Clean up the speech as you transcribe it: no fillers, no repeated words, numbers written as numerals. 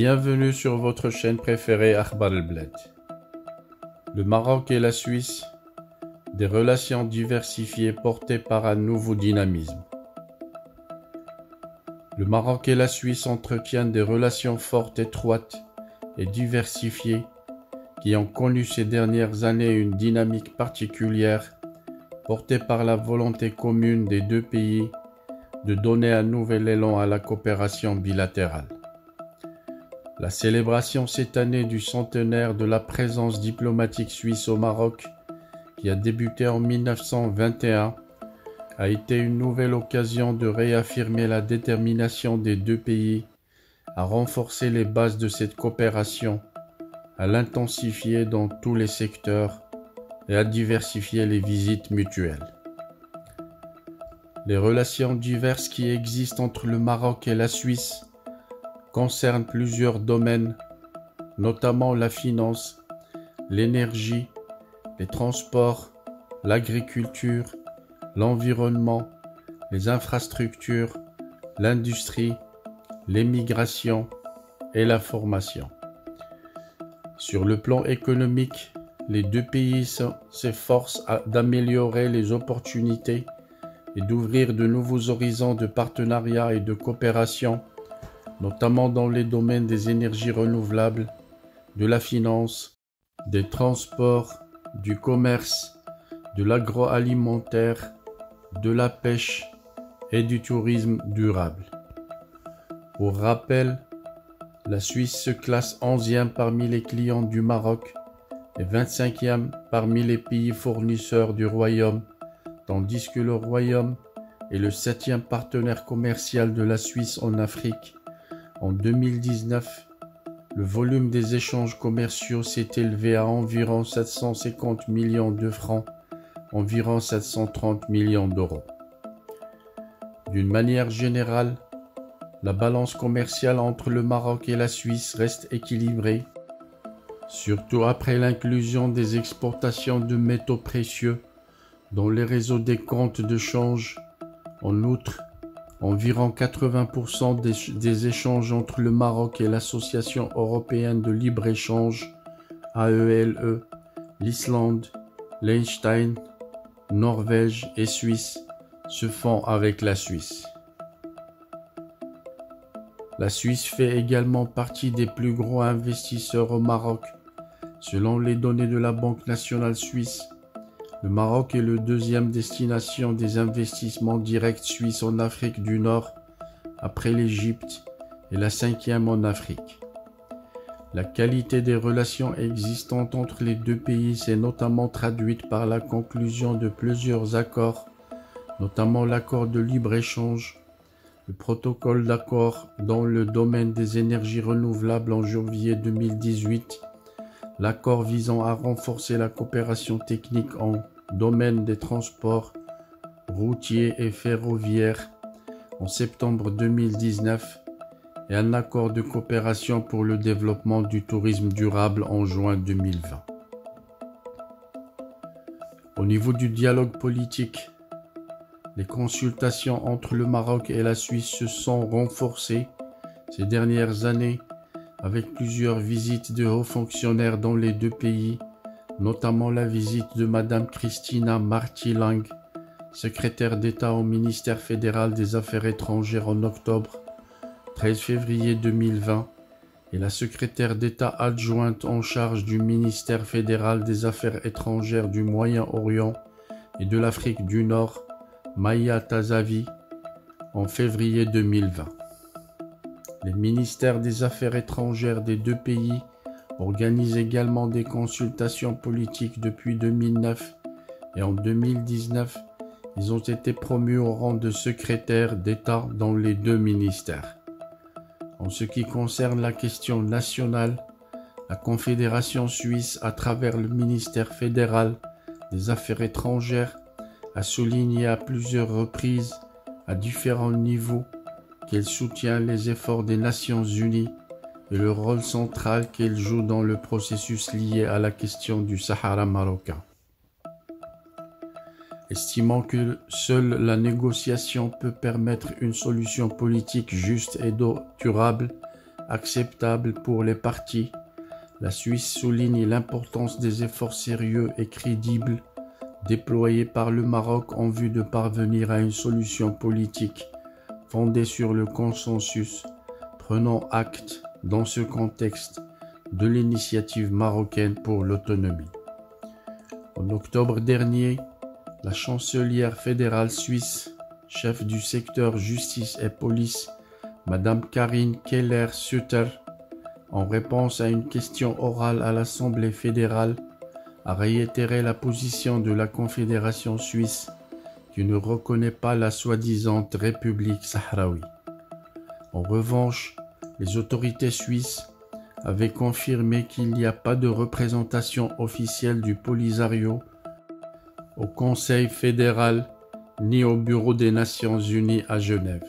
Bienvenue sur votre chaîne préférée Akhbar El-Bled. Le Maroc et la Suisse, des relations diversifiées portées par un nouveau dynamisme. Le Maroc et la Suisse entretiennent des relations fortes, étroites et diversifiées qui ont connu ces dernières années une dynamique particulière portée par la volonté commune des deux pays de donner un nouvel élan à la coopération bilatérale. La célébration cette année du centenaire de la présence diplomatique suisse au Maroc, qui a débuté en 1921, a été une nouvelle occasion de réaffirmer la détermination des deux pays à renforcer les bases de cette coopération, à l'intensifier dans tous les secteurs et à diversifier les visites mutuelles. Les relations diverses qui existent entre le Maroc et la Suisse concernent plusieurs domaines, notamment la finance, l'énergie, les transports, l'agriculture, l'environnement, les infrastructures, l'industrie, l'émigration et la formation. Sur le plan économique, les deux pays s'efforcent d'améliorer les opportunités et d'ouvrir de nouveaux horizons de partenariat et de coopération, notamment dans les domaines des énergies renouvelables, de la finance, des transports, du commerce, de l'agroalimentaire, de la pêche et du tourisme durable. Pour rappel, la Suisse se classe 11e parmi les clients du Maroc et 25e parmi les pays fournisseurs du Royaume, tandis que le Royaume est le 7e partenaire commercial de la Suisse en Afrique. En 2019, le volume des échanges commerciaux s'est élevé à environ 750 millions de francs, environ 730 millions d'euros. D'une manière générale, la balance commerciale entre le Maroc et la Suisse reste équilibrée, surtout après l'inclusion des exportations de métaux précieux dans les réseaux des comptes de change. En outre, environ 80% des échanges entre le Maroc et l'Association européenne de libre-échange, AELE, l'Islande, Liechtenstein, Norvège et Suisse se font avec la Suisse. La Suisse fait également partie des plus gros investisseurs au Maroc. Selon les données de la Banque nationale suisse, le Maroc est le deuxième destination des investissements directs suisses en Afrique du Nord, après l'Égypte, et la 5e en Afrique. La qualité des relations existantes entre les deux pays s'est notamment traduite par la conclusion de plusieurs accords, notamment l'accord de libre-échange, le protocole d'accord dans le domaine des énergies renouvelables en janvier 2018, l'accord visant à renforcer la coopération technique en domaine des transports routiers et ferroviaires en septembre 2019 et un accord de coopération pour le développement du tourisme durable en juin 2020. Au niveau du dialogue politique, les consultations entre le Maroc et la Suisse se sont renforcées ces dernières années avec plusieurs visites de hauts fonctionnaires dans les deux pays, notamment la visite de Madame Christina Marti-Lang, secrétaire d'État au ministère fédéral des Affaires étrangères en octobre 13 février 2020, et la secrétaire d'État adjointe en charge du ministère fédéral des Affaires étrangères du Moyen-Orient et de l'Afrique du Nord, Maya Tazavi, en février 2020. Les ministères des Affaires étrangères des deux pays organisent également des consultations politiques depuis 2009 et en 2019, ils ont été promus au rang de secrétaire d'État dans les deux ministères. En ce qui concerne la question nationale, la Confédération suisse, à travers le ministère fédéral des Affaires étrangères, a souligné à plusieurs reprises, à différents niveaux, qu'elle soutient les efforts des Nations Unies et le rôle central qu'elle joue dans le processus lié à la question du Sahara marocain. Estimant que seule la négociation peut permettre une solution politique juste et durable acceptable pour les parties, la Suisse souligne l'importance des efforts sérieux et crédibles déployés par le Maroc en vue de parvenir à une solution politique fondée sur le consensus, prenant acte, dans ce contexte, de l'initiative marocaine pour l'autonomie. En octobre dernier, la chancelière fédérale suisse, chef du secteur justice et police, Madame Karine Keller-Sutter, en réponse à une question orale à l'Assemblée fédérale, a réitéré la position de la Confédération suisse qui ne reconnaît pas la soi-disant République sahraoui. En revanche, les autorités suisses avaient confirmé qu'il n'y a pas de représentation officielle du Polisario au Conseil fédéral ni au Bureau des Nations Unies à Genève.